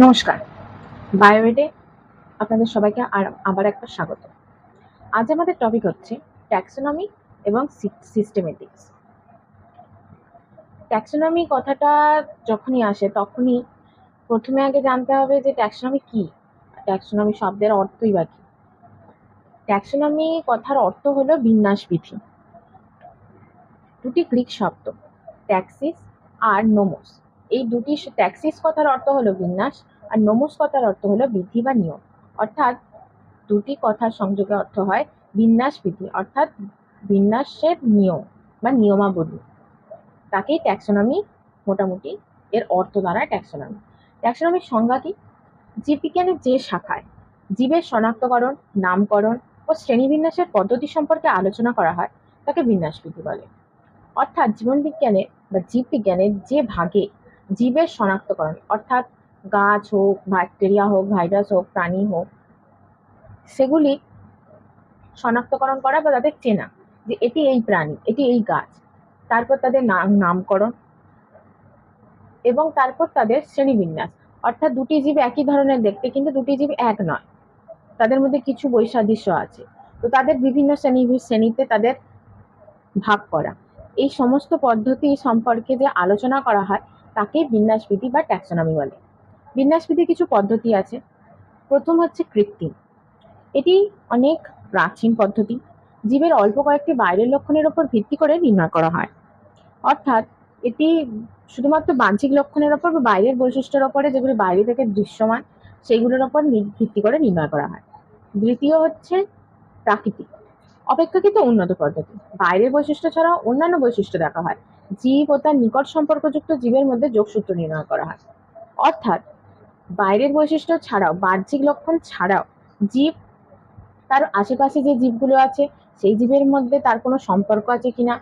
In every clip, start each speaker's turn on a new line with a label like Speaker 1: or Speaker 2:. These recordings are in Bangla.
Speaker 1: নমস্কার। বায়োমেডে আপনাদের সবাইকে আবার একবার স্বাগত। আজ আমাদের টপিক হচ্ছে ট্যাক্সোনমি এবং সিস্টেমেটিক্স। ট্যাক্সোনমি কথাটা যখনই আসে তখনই প্রথমে আগে জানতে হবে যে ট্যাক্সোনমি কি, ট্যাক্সোনমি শব্দের অর্থই বা কি। ট্যাক্সোনমি কথার অর্থ হলো বিন্যাস বিধি। দুটি গ্রিক শব্দ ট্যাক্সিস আর নোমোস। এই দুটি ট্যাক্সিস কথার অর্থ হলো বিন্যাস আর নোমোস কথার অর্থ হলো বিধি বা নিয়ম। অর্থাৎ দুটি কথার সংযোগে অর্থ হয় বিন্যাস বিধি, অর্থাৎ বিন্যাসের নিয়ম বা নিয়মাবলী। তাকেই ট্যাক্সোনমি মোটামুটি এর অর্থ দ্বারা ট্যাক্সোনমি। ট্যাক্সোনমির সংজ্ঞা কি? জীববিজ্ঞানের যে শাখায় জীবের শনাক্তকরণ, নামকরণ ও শ্রেণীবিন্যাসের পদ্ধতি সম্পর্কে আলোচনা করা হয় তাকে বিন্যাস বিধি বলে। অর্থাৎ জীবনবিজ্ঞানের বা জীববিজ্ঞানের যে ভাগে জীবের শনাক্তকরণ, অর্থাৎ গাছ হোক, ব্যাকটেরিয়া হোক, ভাইরাস হোক, প্রাণী হোক, সেগুলি শনাক্তকরণ করা বা তাদের চেনা যে এটি এই প্রাণী, এটি এই গাছ, তারপর তাদের নামকরণ এবং তারপর তাদের শ্রেণীবিন্যাস। অর্থাৎ দুটি জীব একই ধরনের দেখতে কিন্তু দুটি জীব এক নয়, তাদের মধ্যে কিছু বৈসাদৃশ্য আছে, তো তাদের বিভিন্ন শ্রেণীতে তাদের ভাগ করা। এই সমস্ত পদ্ধতি সম্পর্কে যে আলোচনা করা হয় তাকে বিন্যাসবিধি বা ট্যাক্সোনমি বলে। বিন্যাসবিধির কিছু পদ্ধতি আছে। প্রথম হচ্ছে কৃত্রিম। এটি অনেক প্রাচীন পদ্ধতি, জীবের অল্প কয়েকটি বাইরের লক্ষণের উপর ভিত্তি করে নির্ণয় করা হয়। অর্থাৎ এটি শুধুমাত্র বাহ্যিক লক্ষণের ওপর বা বাইরের বৈশিষ্ট্যের ওপরে, যেগুলি বাইরে থেকে দৃশ্যমান সেইগুলোর ওপর ভিত্তি করে নির্ণয় করা হয়। দ্বিতীয় হচ্ছে প্রাকৃতিক। অপেক্ষাকৃত উন্নত পদ্ধতি। বাইরের বৈশিষ্ট্য ছাড়াও অন্যান্য বৈশিষ্ট্য দেখা হয়। জীব ও তার নিকট সম্পর্কযুক্ত জীবের মধ্যে যোগসূত্র নির্ণয় করা হয়। অর্থাৎ বাইরের বৈশিষ্ট্য ছাড়াও, বাহ্যিক লক্ষণ ছাড়াও জীব, তার আশেপাশে যে জীবগুলো আছে সেই জীবের মধ্যে তার কোনো সম্পর্ক আছে কিনা,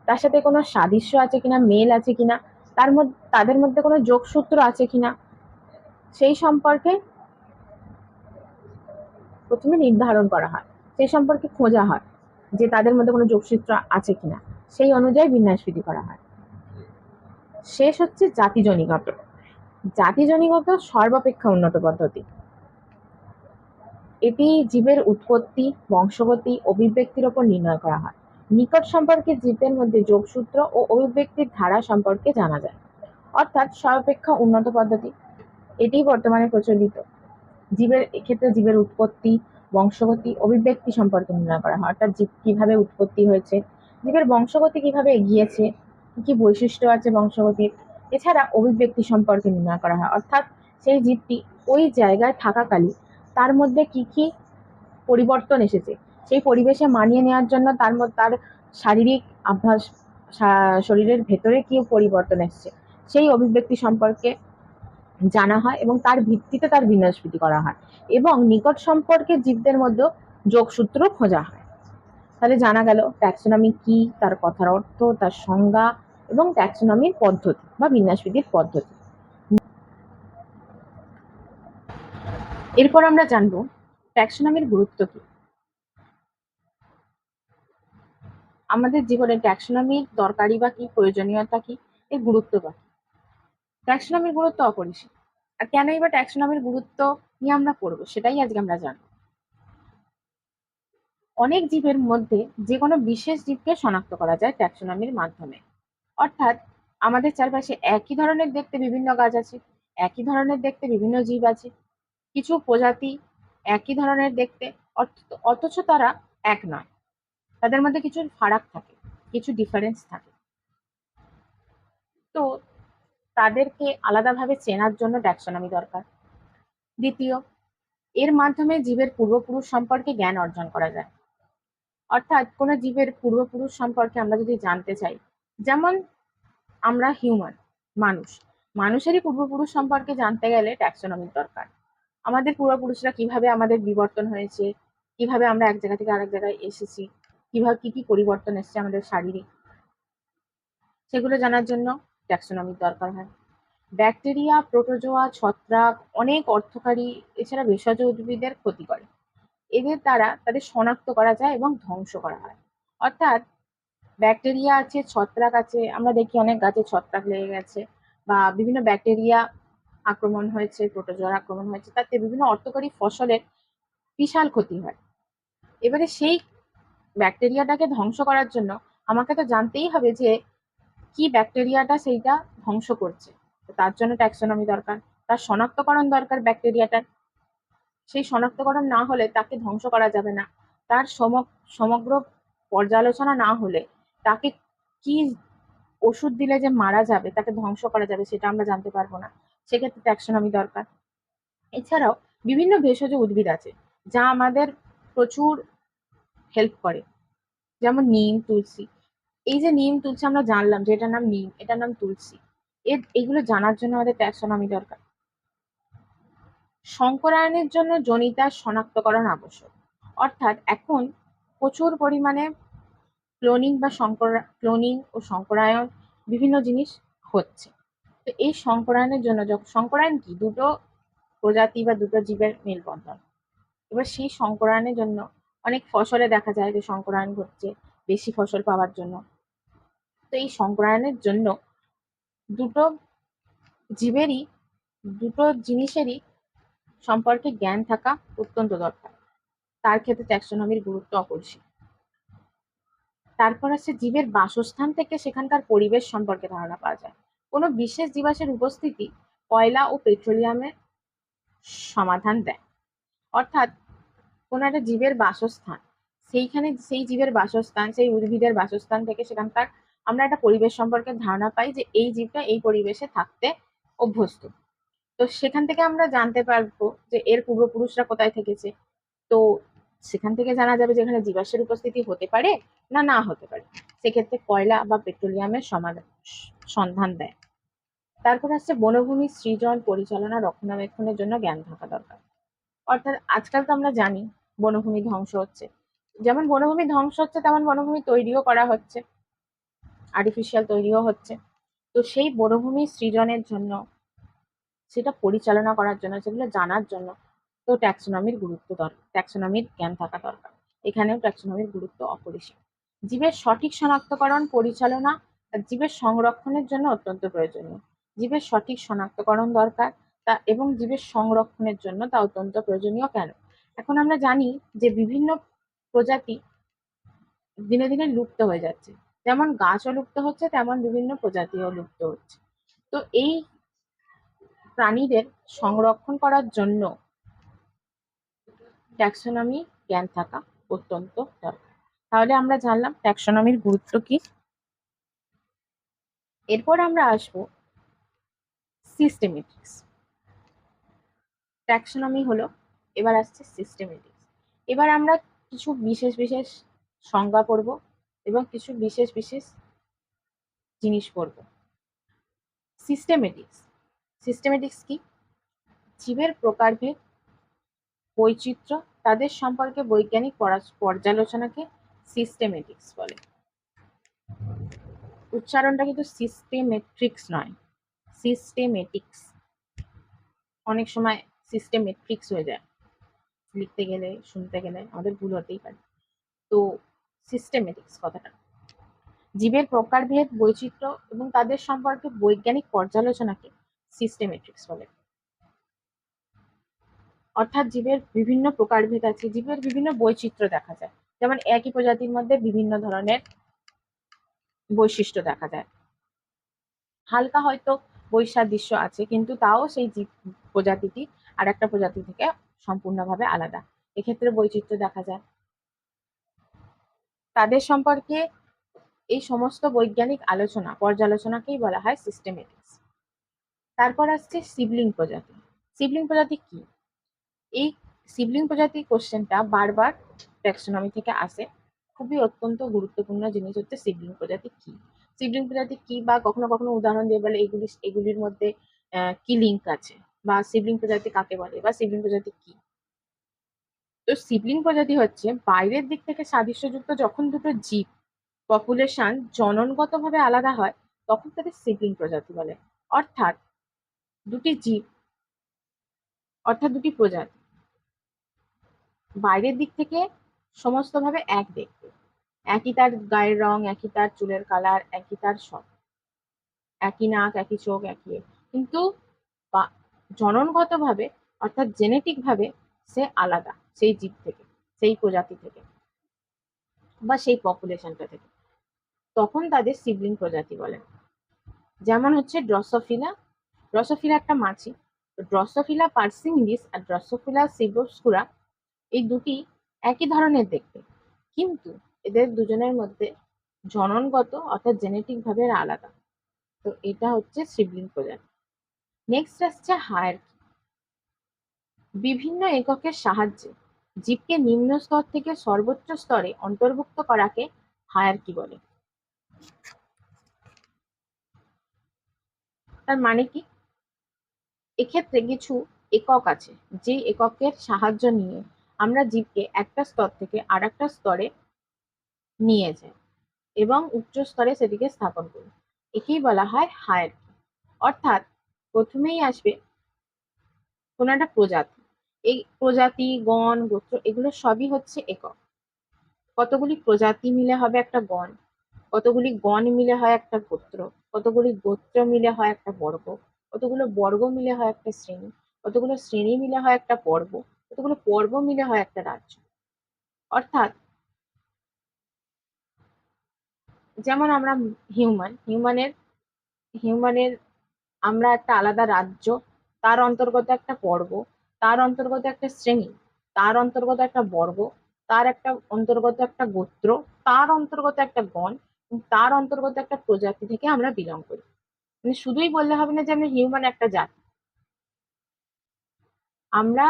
Speaker 1: তার সাথে কোনো সাদৃশ্য আছে কিনা, মেল আছে কিনা, তাদের মধ্যে কোনো যোগসূত্র আছে কিনা, সেই সম্পর্কে প্রথমে নির্ধারণ করা হয়, সেই সম্পর্কে খোঁজা হয় যে তাদের মধ্যে কোনো যোগসূত্র আছে কিনা, সেই অনুযায়ী বিন্যাসবিধি করা হয়। শেষ হচ্ছে জাতিজনিগত। জাতিজনিগত সর্বাপেক্ষা উন্নত পদ্ধতি। এটি জীবের উৎপত্তি, বংশগতি, অভিব্যক্তির ওপর নির্ণয় করা হয়। নিকট সম্পর্কে জীবের মধ্যে যোগসূত্র ও অভিব্যক্তির ধারা সম্পর্কে জানা যায়। অর্থাৎ সর্বাপেক্ষা উন্নত পদ্ধতি এটি বর্তমানে প্রচলিত। জীবের এক্ষেত্রে জীবের উৎপত্তি, বংশগতি, অভিব্যক্তি সম্পর্কে নির্ণয় করা হয়। অর্থাৎ জীব কিভাবে উৎপত্তি হয়েছে, জীবের বংশগতি কিভাবে এগিয়েছে, কি কি বৈশিষ্ট্য আছে বংশগতির, এছাড়া অভিব্যক্তি সম্পর্কে নির্ণয় করা হয়। অর্থাৎ সেই জীবটি ওই জায়গায় থাকাকালীন তার মধ্যে কি কি পরিবর্তন এসেছে, সেই পরিবেশে মানিয়ে নেওয়ার জন্য তার শারীরিক আভ্যাস, শরীরের ভেতরে কি পরিবর্তন এসছে, সেই অভিব্যক্তি সম্পর্কে জানা হয় এবং তার ভিত্তিতে তার বিন্যাসবিধি করা হয় এবং নিকট সম্পর্কে জীবদের মধ্যে যোগসূত্র খোঁজা হয়। তাহলে জানা গেল ট্যাক্সোনমি কি, তার কথার অর্থ, তার সংজ্ঞা এবং ট্যাক্সোনমির পদ্ধতি বা বিন্যাসবিধির পদ্ধতি। এরপর আমরা জানবো ট্যাক্সোনমির গুরুত্ব কি। আমাদের জীবনে ট্যাক্সোনমির দরকারি বা কি, প্রয়োজনীয়তা কি, এর গুরুত্ব বা কি। ট্যাক্সোনমির গুরুত্ব অপরিসীম। আর কেনই বা ট্যাক্সোনমির গুরুত্ব নিয়ে আমরা পড়বো সেটাই আজকে আমরা জানবো। অনেক জীবের মধ্যে যে কোনো বিশেষ জীবকে শনাক্ত করা যায় ট্যাক্সোনমির মাধ্যমে। অর্থাৎ আমাদের চারপাশে একই ধরনের দেখতে বিভিন্ন গাছ আছে, একই ধরনের দেখতে বিভিন্ন জীব আছে, কিছু প্রজাতি একই ধরনের দেখতে, অথচ তারা এক নয়, তাদের মধ্যে কিছু ফারাক থাকে, কিছু ডিফারেন্স থাকে। তো তাদেরকে আলাদাভাবে চেনার জন্য ট্যাক্সোনমি দরকার। দ্বিতীয়, এর মাধ্যমে জীবের পূর্বপুরুষ সম্পর্কে জ্ঞান অর্জন করা যায়। অর্থাৎ কোনো জীবের পূর্বপুরুষ সম্পর্কে আমরা যদি জানতে চাই, যেমন আমরা মানুষেরই পূর্বপুরুষ সম্পর্কে জানতে গেলে ট্যাক্সোনমির দরকার। আমাদের পূর্বপুরুষরা কিভাবে আমাদের বিবর্তন হয়েছে, কিভাবে আমরা এক জায়গা থেকে আরেক জায়গায় এসেছি, কিভাবে কি কি পরিবর্তন এসেছে আমাদের শারীরিক, সেগুলো জানার জন্য ট্যাক্সোনমির দরকার হয়। ব্যাকটেরিয়া, প্রোটোজোয়া, ছত্রাক, অনেক অর্থকারী, এছাড়া ভেষজ উদ্ভিদের ক্ষতি করে, এদের দ্বারা তাদের শনাক্ত করা যায় এবং ধ্বংস করা হয়। অর্থাৎ ব্যাকটেরিয়া আছে, ছত্রাক আছে, আমরা দেখি অনেক গাছে ছত্রাক লেগে গেছে বা বিভিন্ন ব্যাকটেরিয়া আক্রমণ হয়েছে, প্রোটোজোয়ার আক্রমণ হয়েছে, তাতে বিভিন্ন অর্থকরী ফসলের বিশাল ক্ষতি হয়। এবারে সেই ব্যাকটেরিয়াটাকে ধ্বংস করার জন্য আমাকে তো জানতেই হবে যে কি ব্যাকটেরিয়াটা সেইটা ধ্বংস করছে। তো তার জন্য ট্যাক্সোনমি দরকার, তার শনাক্তকরণ দরকার ব্যাকটেরিয়াটার। সেই শনাক্তকরণ না হলে তাকে ধ্বংস করা যাবে না। তার সমগ্র পর্যালোচনা না হলে তাকে কি ওষুধ দিলে যে মারা যাবে, তাকে ধ্বংস করা যাবে, সেটা আমরা জানতে পারবো না। সেক্ষেত্রে ট্যাক্সোনমি দরকার। এছাড়াও বিভিন্ন ভেষজ উদ্ভিদ আছে যা আমাদের প্রচুর হেল্প করে, যেমন নিম, তুলসী। এই যে নিম, তুলসী আমরা জানলাম যে এটার নাম নিম, এটার নাম তুলসী, এগুলো জানার জন্য আমাদের ট্যাক্সোনমি দরকার। সংকরায়নের জন্য জনিতার শনাক্তকরণ আবশ্যক। অর্থাৎ এখন প্রচুর পরিমাণে ক্লোনিং ও সংকরায়ন বিভিন্ন জিনিস হচ্ছে। তো এই সংকরায়নের জন্য, সংকরায়ন কি, দুটো প্রজাতি বা দুটো জীবের মেলবন্ধন। এবার সেই সংকরায়নের জন্য অনেক ফসলে দেখা যায় যে সংকরায়ন ঘটছে বেশি ফসল পাওয়ার জন্য। তো এই সংকরায়নের জন্য দুটো জীবেরই, দুটো জিনিসেরই সম্পর্কে জ্ঞান থাকা অত্যন্ত দরকার। তার ক্ষেত্রে ট্যাক্সোনমির গুরুত্ব অপরিসীম। তারপর আছে জীবের বাসস্থান থেকে সেখানকার পরিবেশ সম্পর্কে ধারণা পাওয়া যায়। কোনো বিশেষ জীবাশ্মের উপস্থিতি কয়লা ও পেট্রোলিয়ামের সমাধান দেয়। অর্থাৎ কোনো একটা জীবের বাসস্থান, সেইখানে সেই জীবের বাসস্থান, সেই উদ্ভিদের বাসস্থান থেকে সেখানকার আমরা একটা পরিবেশ সম্পর্কে ধারণা পাই যে এই জীবটা এই পরিবেশে থাকতে অভ্যস্ত। তো সেখান থেকে আমরা জানতে পারবো যে এর পূর্বপুরুষরা কোথায় থেকেছে। তো সেখান থেকে জানা যাবে যে এখানে জীবাশ্মের উপস্থিতি হতে পারে না না হতে পারে। সেক্ষেত্রে কয়লা বা পেট্রোলিয়ামের সন্ধান দেয়। তারপর আসছে বনভূমি সৃজন, পরিচালনা, রক্ষণাবেক্ষণের জন্য জ্ঞান থাকা দরকার। অর্থাৎ আজকাল তো আমরা জানি বনভূমি ধ্বংস হচ্ছে। যেমন বনভূমি ধ্বংস হচ্ছে তেমন বনভূমি তৈরিও করা হচ্ছে, আর্টিফিশিয়াল তৈরিও হচ্ছে। তো সেই বনভূমি সৃজনের জন্য, সেটা পরিচালনা করার জন্য, সেগুলো জানার জন্য তো ট্যাক্সোনমির গুরুত্ব দরকার, ট্যাক্সোনমির জ্ঞান থাকা দরকার। এখানেও ট্যাক্সোনমির গুরুত্ব অপরিসীম। জীবের সঠিক শনাক্তকরণ, পরিচালনা আর জীবের সংরক্ষণের জন্য অত্যন্ত প্রয়োজনীয়। জীবের সঠিক শনাক্তকরণ দরকার, তা এবং জীবের সংরক্ষণের জন্য তা অত্যন্ত প্রয়োজনীয়। কেন? এখন আমরা জানি যে বিভিন্ন প্রজাতি দিনে দিনে লুপ্ত হয়ে যাচ্ছে। যেমন গাছও লুপ্ত হচ্ছে, তেমন বিভিন্ন প্রজাতিও লুপ্ত হচ্ছে। তো এই প্রাণীদের সংরক্ষণ করার জন্য ট্যাক্সোনমি জ্ঞান থাকা অত্যন্ত দরকার। তাহলে আমরা জানলাম ট্যাক্সোনমির গুরুত্ব কি। এরপর আমরা আসবো সিস্টেমেটিক্স। ট্যাক্সোনমি হলো, এবার আসছে সিস্টেমেটিক্স। এবার আমরা কিছু বিশেষ বিশেষ সংজ্ঞা পড়ব এবং কিছু বিশেষ বিশেষ জিনিস পড়ব। সিস্টেমেটিক্স। সিস্টেমেটিক্স কি? জীবের প্রকারভেদ, বৈচিত্র্য, তাদের সম্পর্কে বৈজ্ঞানিক পর্যালোচনাকে সিস্টেমেটিক্স বলে। উচ্চারণটা কিন্তু সিস্টেমেট্রিক্স নয়, সিস্টেমেটিক্স। অনেক সময় সিস্টেমেট্রিক্স হয়ে যায়, লিখতে গেলে শুনতে গেলে আমাদের ভুল হতেই পারে। তো সিস্টেমেটিক্স কথাটা জীবের প্রকারভেদ, বৈচিত্র্য এবং তাদের সম্পর্কে বৈজ্ঞানিক পর্যালোচনাকে সিস্টেমেটিক্স বলে। অর্থাৎ জীবের বিভিন্ন প্রকারভেদ আছে, জীবের বিভিন্ন বৈচিত্র্য দেখা যায়। যেমন একই প্রজাতির মধ্যে বিভিন্ন ধরনের বৈশিষ্ট্য দেখা যায়। হালকা হয়তো বৈসাদৃশ্য আছে, কিন্তু তাও সেই জীব প্রজাতিটি আর একটা প্রজাতি থেকে সম্পূর্ণভাবে আলাদা। এক্ষেত্রে বৈচিত্র্য দেখা যায়। তাদের সম্পর্কে এই সমস্ত বৈজ্ঞানিক আলোচনা, পর্যালোচনাকেই বলা হয় সিস্টেমেটিক্স। তারপর আসছে সিবলিং প্রজাতি। সিবলিং প্রজাতি কি? এই সিবলিং প্রজাতি কোশ্চেনটা বারবার ট্যাক্সোনমি থেকে আসে। খুবই অত্যন্ত গুরুত্বপূর্ণ জিনিস হচ্ছে সিবলিং প্রজাতি কি। সিবলিং প্রজাতি কি, বা কখনো কখনো উদাহরণ দিয়ে বলে এগুলির মধ্যে কি লিঙ্ক আছে, বা সিবলিং প্রজাতি কাকে বলে, বা সিবলিং প্রজাতি কি। তো সিবলিং প্রজাতি হচ্ছে বাইরের দিক থেকে সাদৃশ্যযুক্ত যখন দুটো জীব পপুলেশন জননগতভাবে আলাদা হয়, তখন তাদের সিবলিং প্রজাতি বলে। অর্থাৎ দুটি জীব, অর্থাৎ দুটি প্রজাতি বাইরের দিক থেকে সমস্তভাবে এক দেখতে, একই তার গায়ের রং, একই তার চুলের কালার, একই তার সব, একই নাক, একই চোখ, একই, কিন্তু জননগতভাবে অর্থাৎ জেনেটিক ভাবে সে আলাদা সেই জীব থেকে, সেই প্রজাতি থেকে বা সেই পপুলেশনটা থেকে, তখন তাদের সিবলিং প্রজাতি বলে। যেমন হচ্ছে ড্রসোফিলা। ড্রসোফিলা একটা মাছি। ড্রসোফিলা পার্সিমিডিস আর ড্রসোফিলা সিবোস্কুরা এই দুটি একই ধরনের দেখতে, কিন্তু এদের দুজনের মধ্যে জননগত অর্থাৎ জেনেটিক ভাবে এরা আলাদা। তো এটা হচ্ছে সিবলিং প্রজাতি। নেক্সট আসছে হায়ারার্কি। বিভিন্ন এককের সাহায্যে জীবকে নিম্ন স্তর থেকে সর্বোচ্চ স্তরে অন্তর্ভুক্ত করাকে হায়ারার্কি বলে। তার মানে কি? এক্ষেত্রে কিছু একক আছে, যে এককের সাহায্য নিয়ে আমরা জীবকে একটা স্তর থেকে আর একটা স্তরে নিয়ে যাই এবং উচ্চ স্তরে সেটিকে স্থাপন করি। একেই বলা হয় হায়ারার্কি। অর্থাৎ প্রথমেই আসবে কোনো একটা প্রজাতি। এই প্রজাতি, গণ, গোত্র এগুলো সবই হচ্ছে একক। কতগুলি প্রজাতি মিলে হবে একটা গণ, কতগুলি গণ মিলে হয় একটা গোত্র, কতগুলি গোত্র মিলে হয় একটা বর্গ, কতগুলো বর্গ মিলে হয় একটা শ্রেণী, কতগুলো শ্রেণী মিলে হয় একটা পর্ব, কতগুলো পর্ব মিলে হয় একটা রাজ্য। অর্থাৎ যেমন আমরা হিউম্যানের হিউম্যানের আমরা একটা আলাদা রাজ্য, তার অন্তর্গত একটা পর্ব, তার অন্তর্গত একটা শ্রেণী, তার অন্তর্গত একটা বর্গ, তার একটা অন্তর্গত একটা গোত্র, তার অন্তর্গত একটা গণ, তার অন্তর্গত একটা প্রজাতি থেকে আমরা বিলং করি। মানে শুধুই বললে হবে না যে আমরা হিউম্যান একটা জাতি। আমরা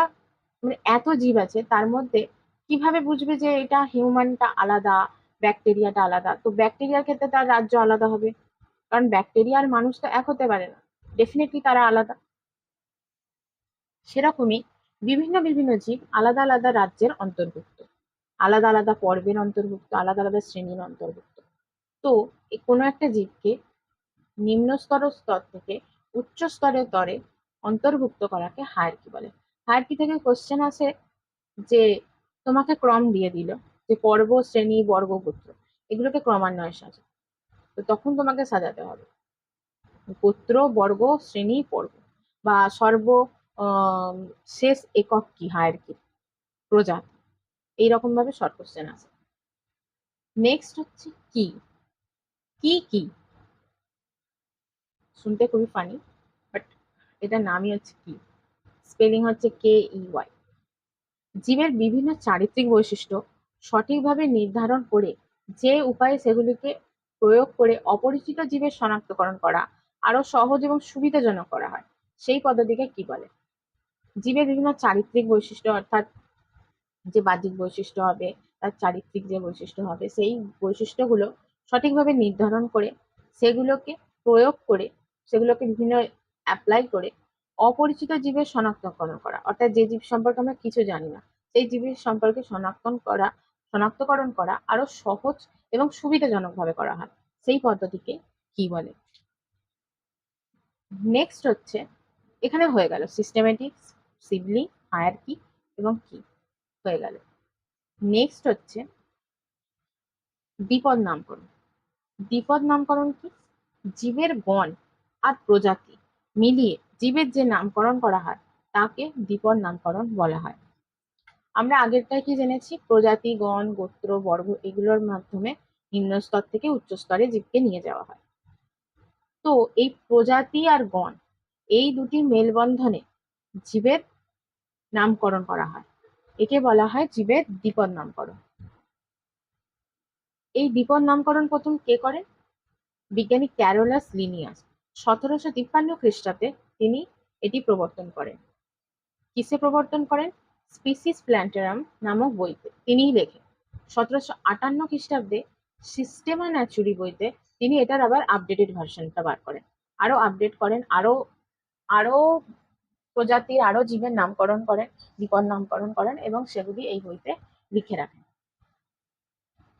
Speaker 1: মানে এত জীব আছে তার মধ্যে কিভাবে বুঝবে যে এটা হিউম্যানটা আলাদা, ব্যাকটেরিয়াটা আলাদা? তো ব্যাকটেরিয়ার ক্ষেত্রে তার রাজ্য আলাদা হবে, কারণ ব্যাকটেরিয়া আর মানুষ তো এক হতে পারে না, ডেফিনেটলি তারা আলাদা। সেরকমই বিভিন্ন বিভিন্ন জীব আলাদা আলাদা রাজ্যের অন্তর্ভুক্ত, আলাদা আলাদা পর্বের অন্তর্ভুক্ত, আলাদা আলাদা শ্রেণীর অন্তর্ভুক্ত। তো কোনো একটা জীবকে নিম্ন স্তর থেকে উচ্চ স্তরে অন্তর্ভুক্ত করাকে হায়ারার্কি বলে। হায়ারার্কি থেকে কোশ্চেন আসে যে তোমাকে ক্রম দিয়ে দিল যে পর্ব, শ্রেণী, বর্গ, গোত্র এগুলোকে ক্রমান্বয়ে সাজা। তো তখন তোমাকে সাজাতে হবে গোত্র, বর্গ, শ্রেণী, পর্ব বা শেষ একক কি হায়ারার্কি, প্রজাতি। এইরকম ভাবে শর্ট কোশ্চেন আসে। নেক্সট হচ্ছে কি। কি কি শুনতে খুবই ফানি, বাট এটার নামই হচ্ছে কি। স্পেলিং হচ্ছে KEY। জীবের বিভিন্ন চারিত্রিক বৈশিষ্ট্য সঠিকভাবে নির্ধারণ করে যে উপায়ে সেগুলিকে প্রয়োগ করে অপরিচিত জীবের শনাক্তকরণ করা আরো সহজ এবং সুবিধাজনক করা হয়, সেই পদ্ধতিকে কি বলে? জীবের বিভিন্ন চারিত্রিক বৈশিষ্ট্য অর্থাৎ যে বাহ্যিক বৈশিষ্ট্য হবে, তার চারিত্রিক যে বৈশিষ্ট্য হবে, সেই বৈশিষ্ট্যগুলো সঠিকভাবে নির্ধারণ করে সেগুলোকে প্রয়োগ করে সেগুলোকে বিভিন্ন অ্যাপ্লাই করে অপরিচিত জীবের শনাক্তকরণ করা, অর্থাৎ যে জীব সম্পর্কে আমরা কিছু জানি না সেই জীবের সম্পর্কে শনাক্তকরণ করা আরো সহজ এবং সুবিধাজনক ভাবে করা হয়, সেই পদ্ধতিকে কি বলে? নেক্সট হচ্ছে, এখানে হয়ে গেল সিস্টেমেটিক, সিবলিং, হায়ারার্কি এবং কি হয়ে গেল। নেক্সট হচ্ছে দ্বিপদ নামকরণ। দ্বিপদ নামকরণ কি? জীবের গণ আর প্রজাতি মিলিয়ে জীবের যে নামকরণ করা হয় তাকে দ্বিপদ নামকরণ বলা হয়। আমরা আগেরটায় কি জেনেছি? প্রজাতি, গণ, গোত্র, বর্গ এগুলোর মাধ্যমে নিম্ন স্তর থেকে উচ্চ স্তরে জীবকে নিয়ে যাওয়া হয়। তো এই প্রজাতি আর গণ এই দুটি মেলবন্ধনে জীবের নামকরণ করা হয়, একে বলা হয় জীবের দ্বিপদ নামকরণ। এই দ্বিপদ নামকরণ প্রথম কে করেন? বিজ্ঞানী ক্যারোলাস লিনিয়াস 1753 খ্রিস্টাব্দে তিনি এটি প্রবর্তন করেন। কিসে প্রবর্তন করেন? স্পিসিস প্ল্যান্টারাম নামক বইতে তিনিই লেখেন। 1758 খ্রিস্টাব্দে সিস্টেমা ন্যাচুরি বইতে তিনি এটার আবার আপডেটেড ভার্সনটা বার করেন, আরো আপডেট করেন, আরো আরো প্রজাতির আরো জীবের নামকরণ করেন, দ্বিপদ নামকরণ করেন এবং সেগুলি এই বইতে লিখে রাখেন।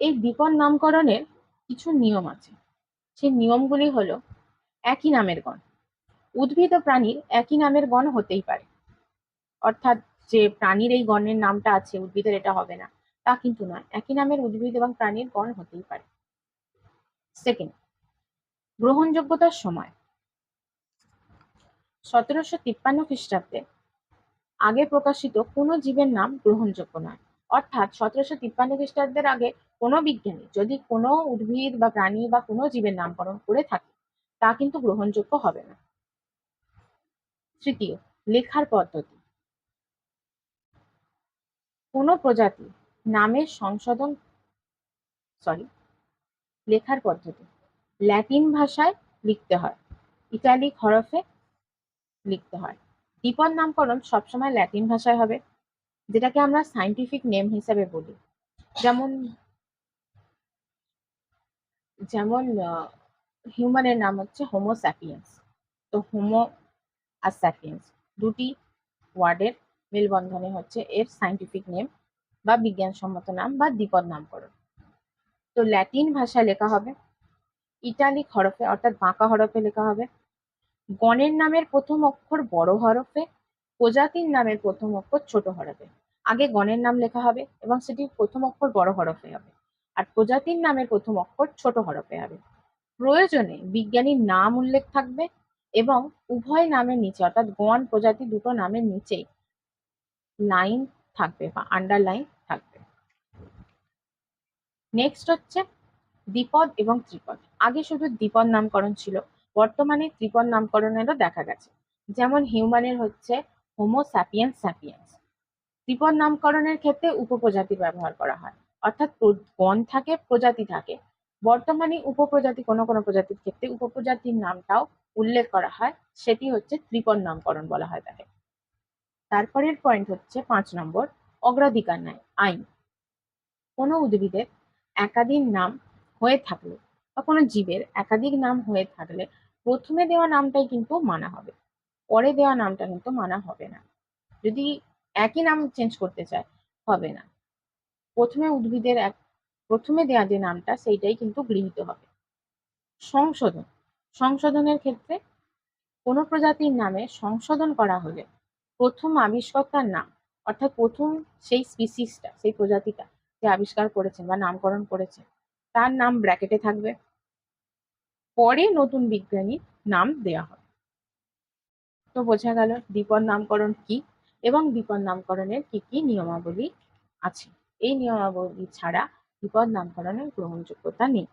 Speaker 1: এই দ্বিপদ নামকরণের কিছু নিয়ম আছে। সেই নিয়মগুলি হলো, একই নামের গণ। উদ্ভিদ ও প্রাণীর একই নামের গণ হতেই পারে, অর্থাৎ যে প্রাণীর এই গণের নামটা আছে উদ্ভিদের এটা হবে না তা কিন্তু নয়, একই নামের উদ্ভিদ এবং প্রাণীর গণ হতেই পারে। সেকেন্ড, গ্রহণযোগ্যতার সময়। 1753 খ্রিস্টাব্দে আগে প্রকাশিত কোনো জীবের নাম গ্রহণযোগ্য নয়। অর্থাৎ 1753 খ্রিস্টাব্দের আগে কোনো বিজ্ঞানী যদি কোনো উদ্ভিদ বা প্রাণী বা কোনো জীবের নামকরণ করে থাকে তা কিন্তু গ্রহণযোগ্য হবে না। তৃতীয়, লেখার পদ্ধতি। কোনো প্রজাতি নামের সংশোধন লেখার পদ্ধতি ল্যাটিন ভাষায় লিখতে হয়, ইটালিক হরফে লিখতে হয়। দ্বিপদ নামকরণ সবসময় ল্যাটিন ভাষায় হবে, যেটাকে আমরা সাইন্টিফিক নেম হিসেবে বলি। যেমন যেমন হিউম্যানের নাম হচ্ছে হোমো স্যাপিয়েন্স, তো হোমো আর স্যাপিয়েন্স দুটি ওয়ার্ডের মেলবন্ধনে হচ্ছে এর সাইন্টিফিক নেম বা বিজ্ঞানসম্মত নাম বা দ্বিপদ নামকরণ। তো ল্যাটিন ভাষায় লেখা হবে, ইটালিক হরফে অর্থাৎ বাঁকা হরফে লেখা হবে, গণের নামের প্রথম অক্ষর বড় হরফে, প্রজাতির নামের প্রথম অক্ষর ছোট হরফে। আগে গণের নাম লেখা হবে এবং সেটি প্রথম অক্ষর বড় হরফে হবে, আর প্রজাতির নামের প্রথম অক্ষর ছোট হরফে হবে। প্রয়োজনে বিজ্ঞানীর নাম উল্লেখ থাকবে এবং উভয় নামের নিচে অর্থাৎ গণ প্রজাতি দুটো নামের নিচেই লাইন থাকবে বা আন্ডারলাইন থাকবে। নেক্সট হচ্ছে দ্বিপদ এবং ত্রিপদ। আগে শুধু দ্বিপদ নামকরণ ছিল, বর্তমানে ত্রিপদ নামকরণেরও দেখা গেছে। যেমন হিউম্যানের হচ্ছে হোমো স্যাপিয়েন্স স্যাপিয়েন্স। ত্রিপদ নামকরণের ক্ষেত্রে উপপ্রজাতির ব্যবহার করা হয়, অর্থাৎ গণ থাকে প্রজাতি থাকে। বর্তমানে উপপ্রজাতি কোনো কোনো প্রজাতির ক্ষেত্রে উপপ্রজাতির নামটাও উল্লেখ করা হয়, সেটি হচ্ছে ত্রিপদ নামকরণ বলা হয় তাকে। তারপরের পয়েন্ট হচ্ছে 5 নম্বর, অগ্রাধিকার ন্যায় আইন। কোনো উদ্ভিদের একাধিক নাম হয়ে থাকলে বা কোনো জীবের একাধিক নাম হয়ে থাকলে প্রথমে দেওয়া নামটাই কিন্তু মানা হবে, পরে দেওয়া নামটা কিন্তু মানা হবে না। যদি একই নাম চেঞ্জ করতে চায় হবে না, প্রথমে দেওয়া যে নামটা সেইটাই কিন্তু গৃহীত হবে। সংশোধন, সংশোধনের ক্ষেত্রে কোনো প্রজাতির নামে সংশোধন করা হলে প্রথম আবিষ্কর্তার নাম অর্থাৎ প্রথম সেই স্পিসিসটা সেই প্রজাতিটা যে আবিষ্কার করেছেন বা নামকরণ করেছেন তার নাম ব্র্যাকেটে থাকবে, পরে নতুন বিজ্ঞানীর নাম দেওয়া হবে। তো বোঝা গেল দ্বিপদ নামকরণ কি এবং দ্বিপদ নামকরণের কি কি নিয়মাবলী আছে। এই নিয়মাবলী ছাড়া দ্বিপদ নামকরণের গ্রহণযোগ্যতা নেই।